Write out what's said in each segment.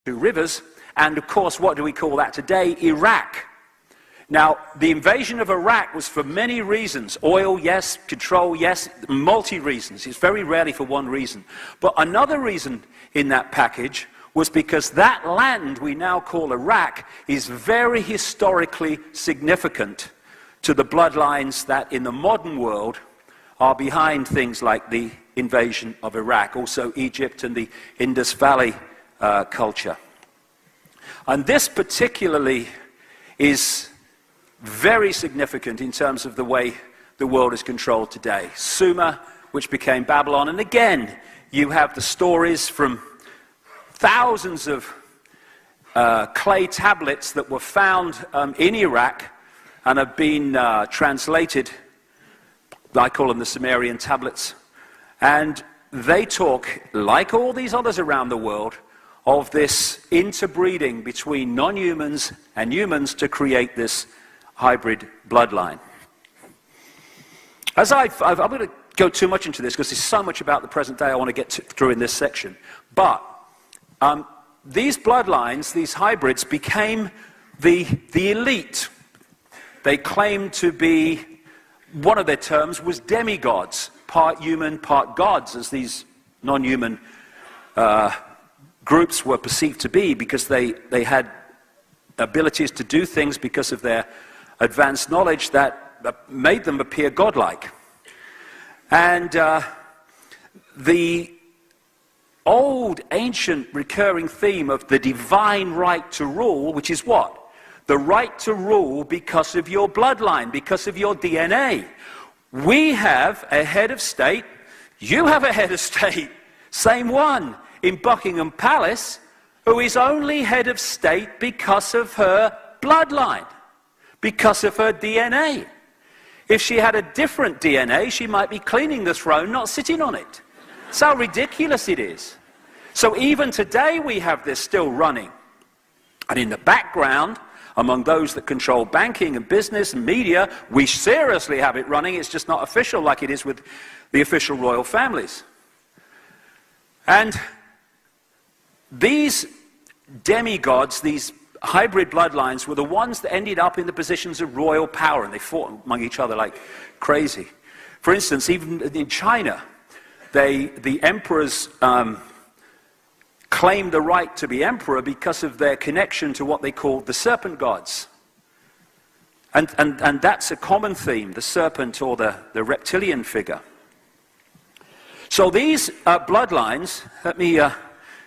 two rivers. And of course, what do we call that today? Iraq. Now, the invasion of Iraq was for many reasons. Oil, yes. Control, yes. Multi-reasons. It's very rarely for one reason. But another reason in that package was because that land we now call Iraq is very historically significant to the bloodlines that in the modern world are behind things like the invasion of Iraq, also Egypt and the Indus Valley culture. And this particularly is very significant in terms of the way the world is controlled today. Sumer, which became Babylon, and again, you have the stories from thousands of clay tablets that were found in Iraq and have been translated. I call them the Sumerian tablets. And they talk, like all these others around the world, of this interbreeding between non-humans and humans to create this hybrid bloodline. I'm going to go too much into this because there's so much about the present day I want to get through in this section. But these bloodlines, these hybrids, became the elite. They claimed to be, one of their terms was Demi Gods, part human, part gods, as these non-human groups were perceived to be, because they had abilities to do things because of their advanced knowledge that made them appear godlike. And the old, ancient, recurring theme of the divine right to rule, which is what? The right to rule because of your bloodline, because of your DNA. We have a head of state, you have a head of state, same one, in Buckingham Palace, who is only head of state because of her bloodline, because of her DNA. If she had a different DNA, she might be cleaning the throne, not sitting on it. That's how ridiculous it is. So even today we have this still running. And in the background, among those that control banking and business and media, we seriously have it running. It's just not official like it is with the official royal families. And these demigods, these hybrid bloodlines, were the ones that ended up in the positions of royal power, and they fought among each other like crazy. For instance, even in China, the emperors claimed the right to be emperor because of their connection to what they called the serpent gods. And that's a common theme, the serpent or the reptilian figure. So these bloodlines, let me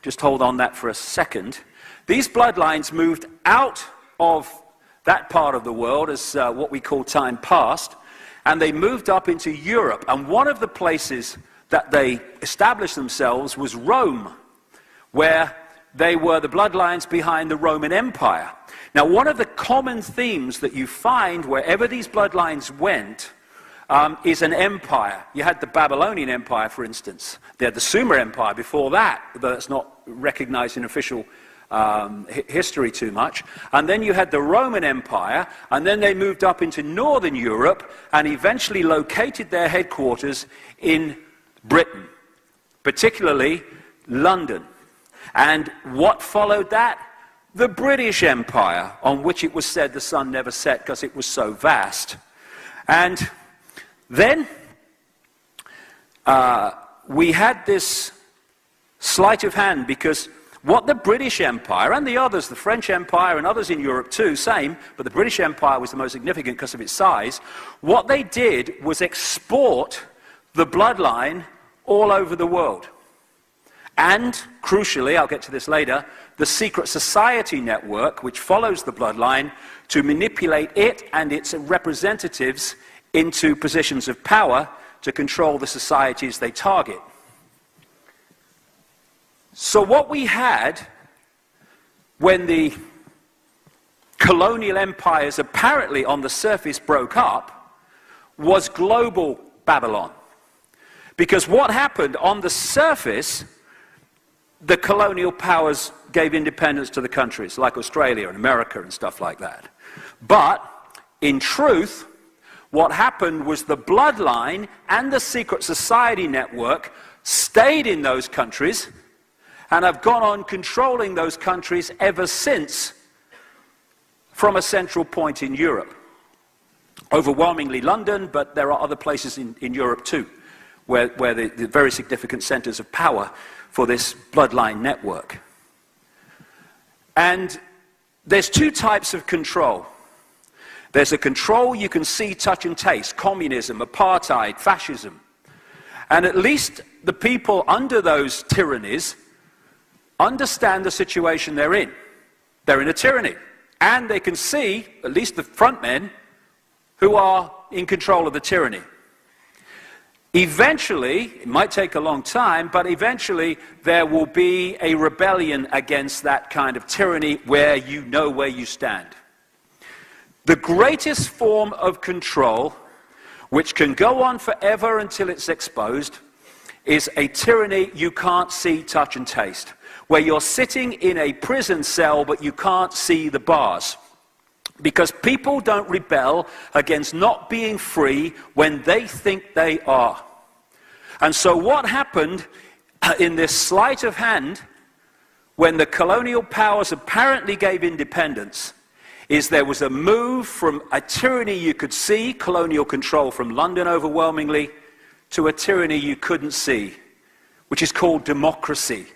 just hold on that for a second. These bloodlines moved out of that part of the world as what we call time past, and they moved up into Europe. And one of the places that they established themselves was Rome, where they were the bloodlines behind the Roman Empire. Now, one of the common themes that you find wherever these bloodlines went is an empire. You had the Babylonian Empire, for instance. They had the Sumer Empire before that, though it's not recognized in official history too much. And then you had the Roman Empire, and then they moved up into Northern Europe and eventually located their headquarters in Britain, particularly London. And what followed that? The British Empire, on which it was said the sun never set because it was so vast. And then we had this sleight of hand, because what the British Empire and the others, the French Empire and others in Europe too, same, but the British Empire was the most significant because of its size, what they did was export the bloodline all over the world. And, crucially, I'll get to this later, the secret society network, which follows the bloodline, to manipulate it and its representatives into positions of power to control the societies they target. So what we had when the colonial empires apparently on the surface broke up was global Babylon. Because what happened on the surface, the colonial powers gave independence to the countries like Australia and America and stuff like that. But in truth, what happened was the bloodline and the secret society network stayed in those countries and have gone on controlling those countries ever since from a central point in Europe. Overwhelmingly London, but there are other places in Europe too, where the very significant centers of power for this bloodline network. And there's two types of control. There's a control you can see, touch, and taste: communism, apartheid, fascism. And at least the people under those tyrannies understand the situation they're in. They're in a tyranny. And they can see, at least the front men, who are in control of the tyranny. Eventually, it might take a long time, but eventually there will be a rebellion against that kind of tyranny where you know where you stand. The greatest form of control, which can go on forever until it's exposed, is a tyranny you can't see, touch, and taste, where you're sitting in a prison cell but you can't see the bars. Because people don't rebel against not being free when they think they are. And so what happened in this sleight of hand, when the colonial powers apparently gave independence, is there was a move from a tyranny you could see, colonial control from London overwhelmingly, to a tyranny you couldn't see, which is called democracy,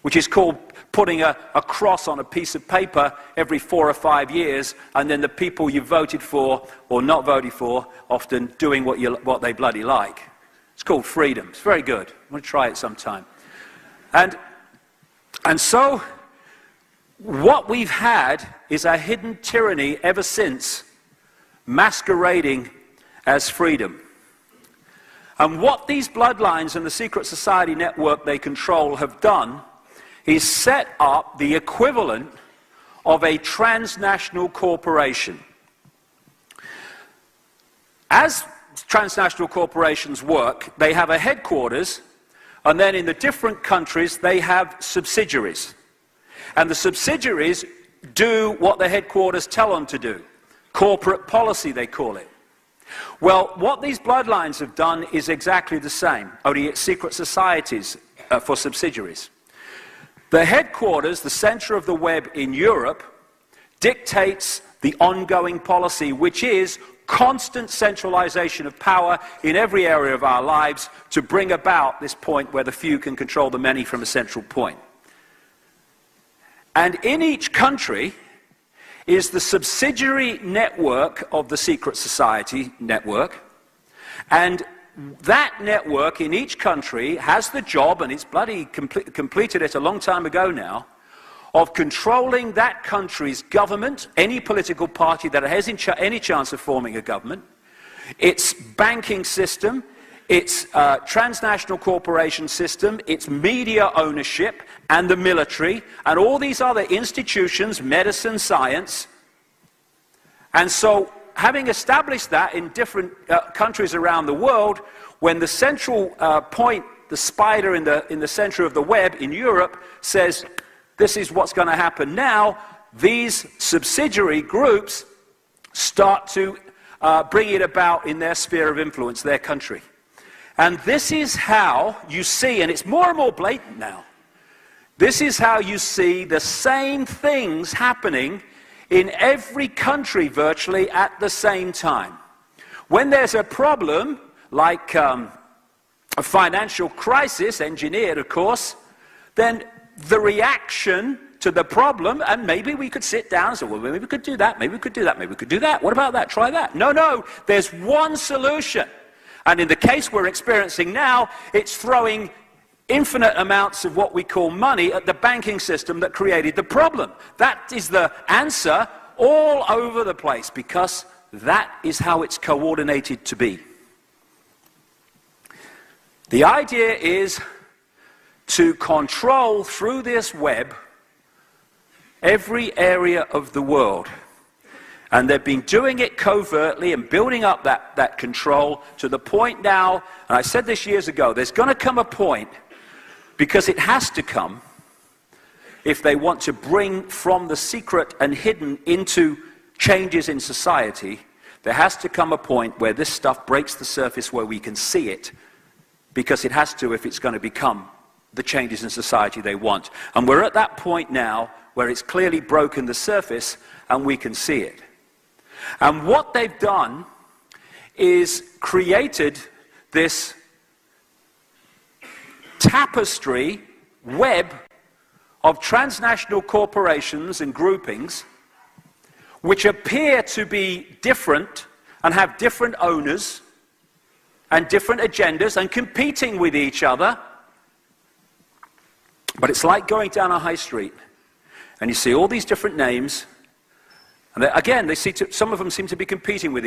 which is called putting a cross on a piece of paper every 4 or 5 years, and then the people you voted for or not voted for often doing what they bloody like. It's called freedom. It's very good. I'm going to try it sometime. And so what we've had is a hidden tyranny ever since, masquerading as freedom. And what these bloodlines and the secret society network they control have done is set up the equivalent of a transnational corporation. As transnational corporations work, they have a headquarters, and then in the different countries they have subsidiaries. And the subsidiaries do what the headquarters tell them to do. Corporate policy, they call it. Well, what these bloodlines have done is exactly the same, only it's secret societies for subsidiaries. The headquarters, the center of the web in Europe, dictates the ongoing policy, which is constant centralization of power in every area of our lives to bring about this point where the few can control the many from a central point. And in each country is the subsidiary network of the secret society network, and that network in each country has the job, and it's bloody completed it a long time ago now, of controlling that country's government, any political party that has any chance of forming a government, its banking system, its transnational corporation system, its media ownership, and the military, and all these other institutions, medicine, science. And so, having established that in different countries around the world, when the central point, the spider in the center of the web in Europe, says, this is what's going to happen now, these subsidiary groups start to bring it about in their sphere of influence, their country. And this is how you see, and it's more and more blatant now, this is how you see the same things happening in every country virtually at the same time. When there's a problem, like a financial crisis, engineered of course, then the reaction to the problem, and maybe we could sit down and say, well, maybe we could do that, maybe we could do that, maybe we could do that, what about that, try that. No, there's one solution. And in the case we're experiencing now, it's throwing infinite amounts of what we call money at the banking system that created the problem. That is the answer all over the place, because that is how it's coordinated to be. The idea is to control through this web every area of the world. And they've been doing it covertly and building up that control to the point now, and I said this years ago, there's going to come a point, because it has to come, if they want to bring from the secret and hidden into changes in society, there has to come a point where this stuff breaks the surface where we can see it, because it has to if it's going to become the changes in society they want. And we're at that point now where it's clearly broken the surface and we can see it. And what they've done is created this tapestry web of transnational corporations and groupings which appear to be different and have different owners and different agendas and competing with each other. But it's like going down a high street and you see all these different names, and again, some of them seem to be competing with each other.